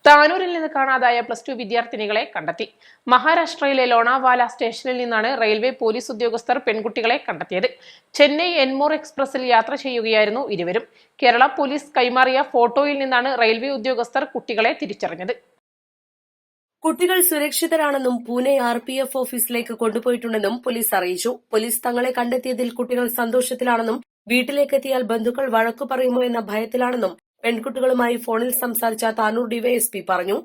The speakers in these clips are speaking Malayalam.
താനൂരിൽ നിന്ന് കാണാതായ +2 വിദ്യാർത്ഥിനികളെ കണ്ടെത്തി. മഹാരാഷ്ട്രയിലെ ലോണാവാല സ്റ്റേഷനിൽ നിന്നാണ് റെയിൽവേ പോലീസ് ഉദ്യോഗസ്ഥർ പെൺകുട്ടികളെ കണ്ടെത്തിയത്. ചെന്നൈ എൻമോർ എക്സ്പ്രസിൽ യാത്ര ചെയ്യുകയായിരുന്നു ഇരുവരും. കേരള പോലീസ് കൈമാറിയ ഫോട്ടോയിൽ നിന്നാണ് റെയിൽവേ ഉദ്യോഗസ്ഥർ കുട്ടികളെ തിരിച്ചറിഞ്ഞത്. കുട്ടികൾ സുരക്ഷിതരാണെന്നും പൂനെ RPF ഓഫീസിലേക്ക് കൊണ്ടുപോയിട്ടുണ്ടെന്നും പോലീസ് അറിയിച്ചു. പോലീസ് തങ്ങളെ കണ്ടെത്തിയതിൽ കുട്ടികൾ സന്തോഷത്തിലാണെന്നും വീട്ടിലേക്കെത്തിയാൽ ബന്ധുക്കൾ വഴക്കു പറയുമോ എന്ന ഭയത്തിലാണെന്നും പെൺകുട്ടികളുമായി ഫോണിൽ സംസാരിച്ച താനൂർ ഡിവൈഎസ്പി പറഞ്ഞു.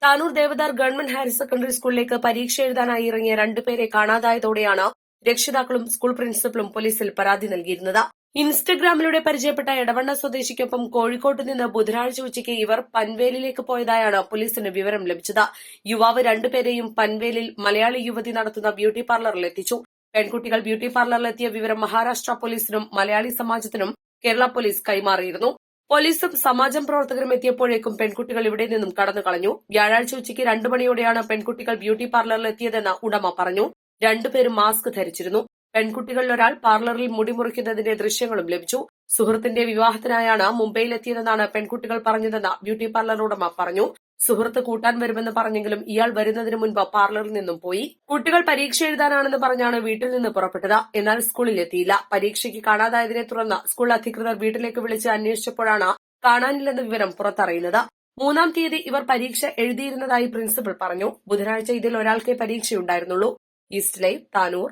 Tanur Devadar government higher secondary സ്കൂളിലേക്ക് പരീക്ഷ എഴുതാനായി ഇറങ്ങിയ രണ്ടുപേരെ കാണാതായതോടെയാണ് രക്ഷിതാക്കളും സ്കൂൾ പ്രിൻസിപ്പലും പോലീസിൽ പരാതി നൽകിയിരുന്നത്. ഇൻസ്റ്റഗ്രാമിലൂടെ പരിചയപ്പെട്ട എടവണ്ണ സ്വദേശിക്കൊപ്പം കോഴിക്കോട്ട് നിന്ന് ബുധനാഴ്ച ഉച്ചയ്ക്ക് ഇവർ പൻവേലിലേക്ക് പോയതായാണ് പോലീസിന് വിവരം ലഭിച്ചത്. യുവാവ് രണ്ടുപേരെയും പൻവേലിൽ മലയാളി യുവതി നടത്തുന്ന ബ്യൂട്ടി പാർലറിൽ എത്തിച്ചു. പെൺകുട്ടികൾ ബ്യൂട്ടി പാർലറിലെത്തിയ വിവരം മഹാരാഷ്ട്ര പോലീസിനും മലയാളി സമാജത്തിനും കേരള പോലീസ് കൈമാറിയിരുന്നു. പോലീസും സമാജം പ്രവർത്തകരും എത്തിയപ്പോഴേക്കും പെൺകുട്ടികൾ ഇവിടെ നിന്നും കടന്നു കളഞ്ഞു. വ്യാഴാഴ്ച ഉച്ചയ്ക്ക് 2 മണിയോടെയാണ് പെൺകുട്ടികൾ ബ്യൂട്ടി പാർലറിൽ എത്തിയതെന്ന് ഉടമ പറഞ്ഞു. രണ്ടുപേരും മാസ്ക് ധരിച്ചിരുന്നു. പെൺകുട്ടികളിൽ ഒരാൾ പാർലറിൽ മുടി മുറിക്കുന്നതിന്റെ ദൃശ്യങ്ങളും ലഭിച്ചു. സുഹൃത്തിന്റെ വിവാഹത്തിനായാണ് മുംബൈയിലെത്തിയതെന്നാണ് പെൺകുട്ടികൾ പറഞ്ഞതെന്ന് ബ്യൂട്ടി പാർലർ ഉടമ പറഞ്ഞു. സുഹൃത്ത് കൂട്ടാൻ വരുമെന്ന് പറഞ്ഞെങ്കിലും ഇയാൾ വരുന്നതിന് മുൻപ് പാർലറിൽ നിന്നും പോയി. കുട്ടികൾ പരീക്ഷ എഴുതാനാണെന്ന് പറഞ്ഞാണ് വീട്ടിൽ നിന്ന് പുറപ്പെട്ടത്. എന്നാൽ സ്കൂളിൽ എത്തിയില്ല. പരീക്ഷയ്ക്ക് കാണാതായതിനെ തുടർന്ന് സ്കൂൾ അധികൃതർ വീട്ടിലേക്ക് വിളിച്ച് അന്വേഷിച്ചപ്പോഴാണ് കാണാനില്ലെന്ന വിവരം പുറത്തറിയുന്നത്. 3-ാം തീയതി ഇവർ പരീക്ഷ എഴുതിയിരുന്നതായി പ്രിൻസിപ്പൽ പറഞ്ഞു. ബുധനാഴ്ച ഇതിൽ ഒരാൾക്കേ പരീക്ഷയുണ്ടായിരുന്നുള്ളൂ. East live, Tanur.